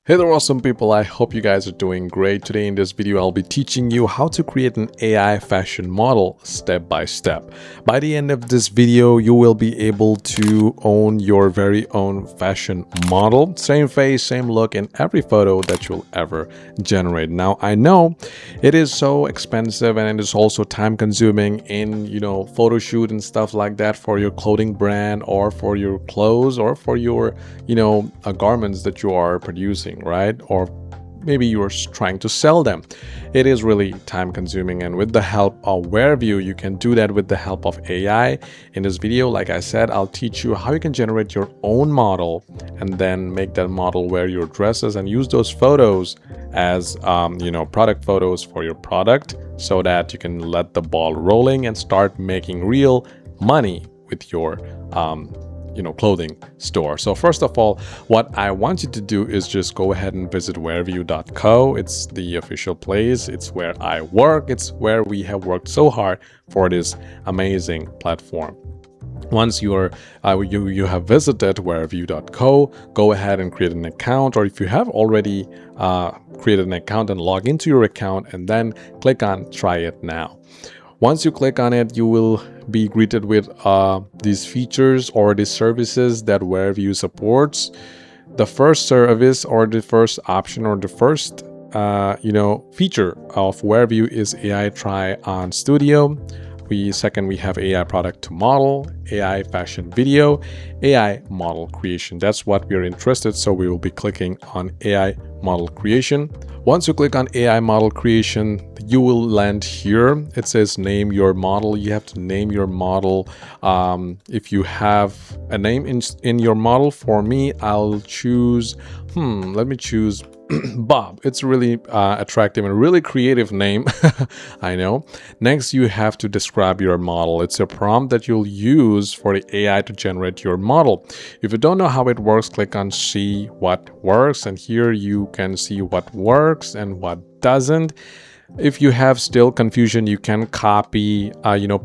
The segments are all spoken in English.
Hey there, awesome people. I hope you guys are doing great. Today in this video, I'll be teaching you how to create an AI fashion model step by step. By the end of this video, you will be able to own your very own fashion model. Same face, same look in every photo that you'll ever generate. Now, I know it is so expensive and it is also time consuming in, photo shoot and stuff like that for your clothing brand or for your clothes or for your, garments that you are producing, right? Or maybe you're trying to sell them. It is really time consuming, and with the help of WearView, you can do that with the help of AI. In this video, like I said, I'll teach you how you can generate your own model and then make that model wear your dresses and use those photos as product photos for your product, so that you can let the ball rolling and start making real money with your clothing store. So first of all, what I want you to do is just go ahead and visit wearview.co. It's the official place. It's where I work. It's where we have worked so hard for this amazing platform. Once you have visited wearview.co, go ahead and create an account, or if you have already created an account, and log into your account and then click on try it now. Once you click on it, you will be greeted with these features or these services that WearView supports. The first service or the first option or the first feature of WearView is AI Try On Studio. Second, we have AI Product to Model, AI Fashion Video, AI Model Creation. That's what we're interested, so we will be clicking on AI Model Creation. Once you click on AI Model Creation, you will land here. It says name your model. You have to name your model. If you have a name in your model, for me, I'll choose, let me choose Bob. It's really attractive and really creative name. I know. Next, you have to describe your model. It's a prompt that you'll use for the AI to generate your model. If you don't know how it works, click on see what works, and here you can see what works and what doesn't. If you have still confusion, you can copy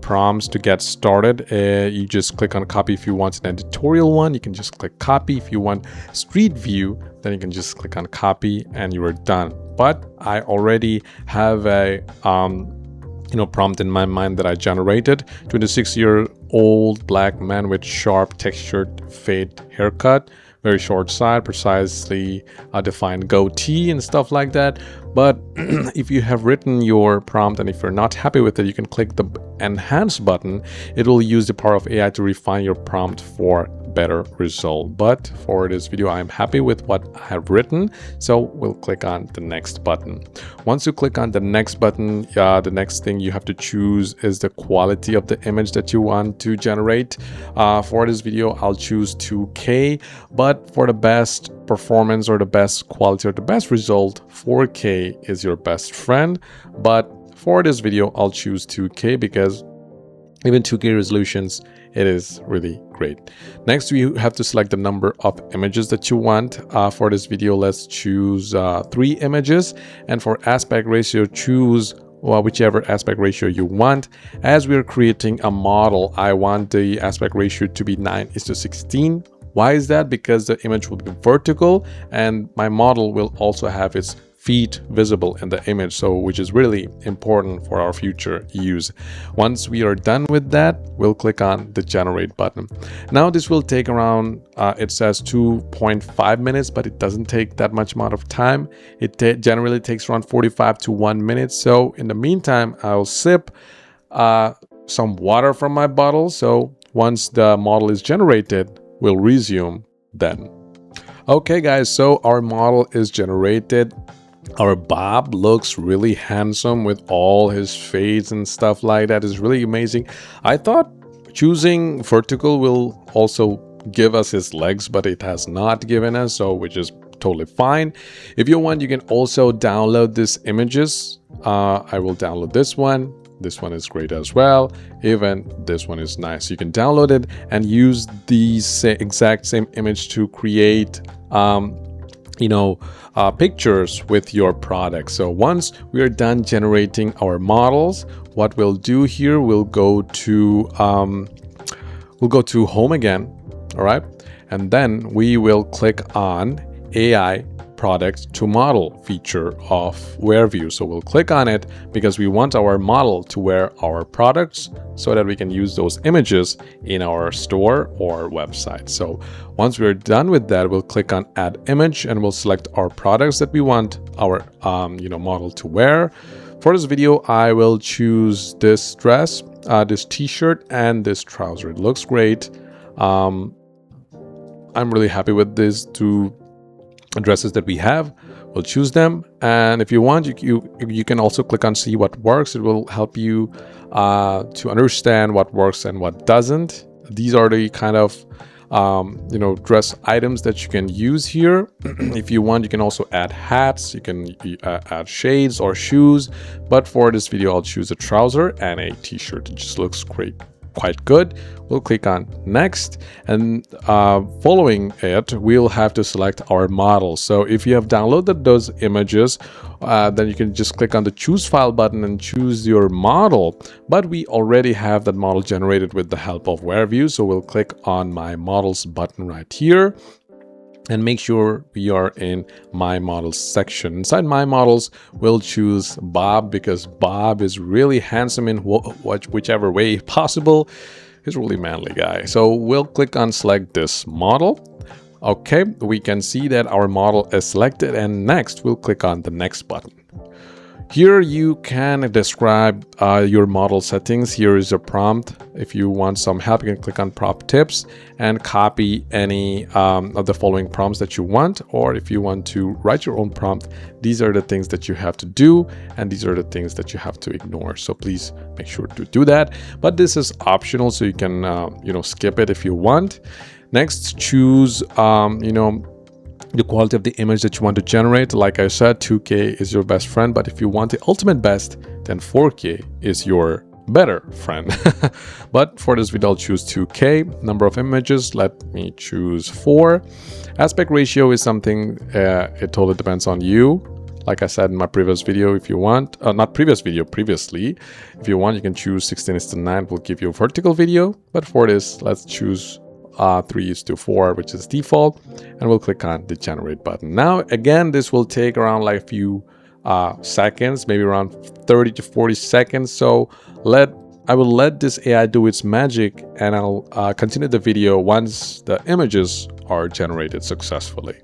prompts to get started. You just click on copy. If you want an editorial one, you can just click copy. If you want street view, then you can just click on copy and you are done. But I already have a prompt in my mind that I generated. 26-year-old black man with sharp textured fade haircut, very short side, precisely defined goatee and stuff like that. But if you have written your prompt and if you're not happy with it, you can click the enhance button. It will use the power of AI to refine your prompt for better result. But for this video, I'm happy with what I have written, so we'll click on the next button. Once you click on the next button, the next thing you have to choose is the quality of the image that you want to generate. For this video, I'll choose 2K, but for the best performance or the best quality or the best result, 4K is your best friend. But for this video, I'll choose 2K because even 2K resolutions, it is really great. Next, we have to select the number of images that you want. For this video, let's choose 3 images. And for aspect ratio, choose whichever aspect ratio you want. As we're creating a model, I want the aspect ratio to be 9:16. Why is that? Because the image will be vertical and my model will also have its feet visible in the image, which is really important for our future use. Once we are done with that, we'll click on the generate button. Now this will take around, it says 2.5 minutes, but it doesn't take that much amount of time. It generally takes around 45 to 1 minute. So in the meantime, I'll sip some water from my bottle. So once the model is generated, we'll resume then. Okay guys, so our model is generated. Our Bob looks really handsome with all his fades and stuff like that. Is really amazing. I thought choosing vertical will also give us his legs, but it has not given us, so which is totally fine. If you want, you can also download these images. I will download this one. This one is great as well. Even this one is nice. You can download it and use these exact same image to create pictures with your product. So once we are done generating our models, what we'll do here, we'll go to home again. All right, and then we will click on AI product to model feature of WearView. So we'll click on it because we want our model to wear our products so that we can use those images in our store or website. So once we're done with that, we'll click on add image and we'll select our products that we want our model to wear. For this video, I will choose this dress, this t-shirt, and this trouser. It looks great. I'm really happy with these two dresses that we have. We'll choose them, and if you want, you can also click on see what works. It will help you to understand what works and what doesn't. These are the kind of dress items that you can use here. If you want, you can also add hats, you can add shades or shoes, but for this video I'll choose a trouser and a t-shirt. It just looks great, quite good. We'll click on next, and following it we'll have to select our model. So if you have downloaded those images, then you can just click on the choose file button and choose your model, but we already have that model generated with the help of WearView. So we'll click on my models button right here and make sure we are in my models section. Inside my models, we'll choose Bob because Bob is really handsome in whichever way possible. He's a really manly guy. So we'll click on select this model. Okay, we can see that our model is selected, and next we'll click on the next button. Here you can describe your model settings. Here is a prompt. If you want some help, you can click on prompt tips and copy any of the following prompts that you want. Or if you want to write your own prompt, these are the things that you have to do, and these are the things that you have to ignore. So please make sure to do that. But this is optional, so you can skip it if you want. Next, choose the quality of the image that you want to generate. Like I said, 2K is your best friend, but if you want the ultimate best, then 4K is your better friend. But for this video, I'll choose 2K. Number of images, let me choose 4. Aspect ratio is something, it totally depends on you. Like I said in my previous video, if you want, previously, if you want, you can choose 16:9, will give you a vertical video. But for this, let's choose 3:4, which is default, and we'll click on the generate button. Now again, this will take around like a few seconds, maybe around 30 to 40 seconds. So I will let this AI do its magic, and I'll continue the video once the images are generated successfully.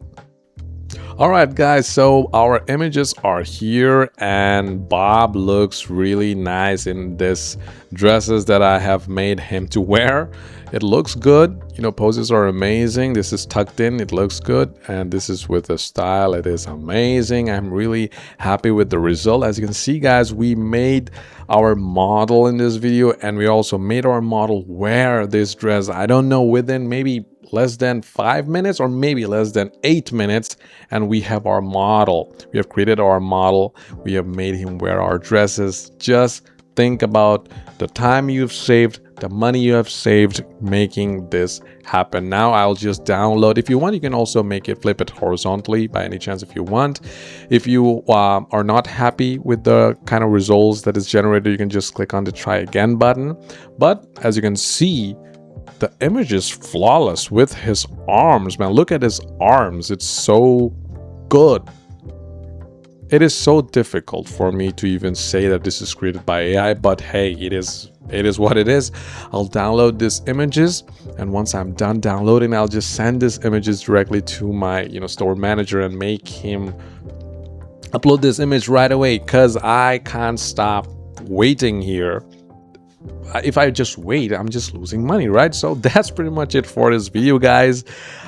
Alright guys, so our images are here, and Bob looks really nice in this dresses that I have made him to wear. It looks good, poses are amazing. This is tucked in, it looks good, and this is with the style. It is amazing. I'm really happy with the result. As you can see guys, we made our model in this video, and we also made our model wear this dress, I don't know, within maybe less than 5 minutes or maybe less than 8 minutes, and we have our model. We have created our model. We have made him wear our dresses. Just think about the time you've saved, the money you have saved making this happen. Now I'll just download. If you want, you can also make it, flip it horizontally by any chance if you want. If you are not happy with the kind of results that is generated, you can just click on the try again button. But as you can see, the image is flawless with his arms, man. Look at his arms. It's so good. It is so difficult for me to even say that this is created by AI, but hey, it is what it is. I'll download these images, and once I'm done downloading, I'll just send these images directly to my store manager and make him upload this image right away, because I can't stop waiting here. If I just wait, I'm just losing money, right? So that's pretty much it for this video, guys.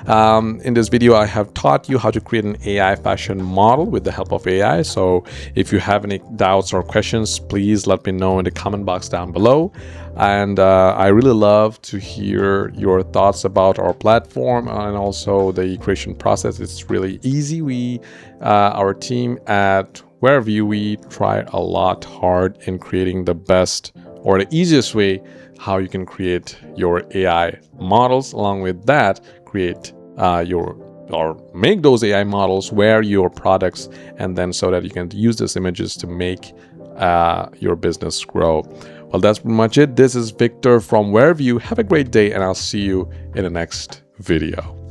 In this video, I have taught you how to create an AI fashion model with the help of AI. So if you have any doubts or questions, please let me know in the comment box down below. And I really love to hear your thoughts about our platform and also the creation process. It's really easy. Our team at WearView, we try a lot hard in creating the best or the easiest way how you can create your AI models. Along with that, create make those AI models wear your products, and then so that you can use these images to make your business grow. Well, that's pretty much it. This is Victor from WearView. Have a great day, and I'll see you in the next video.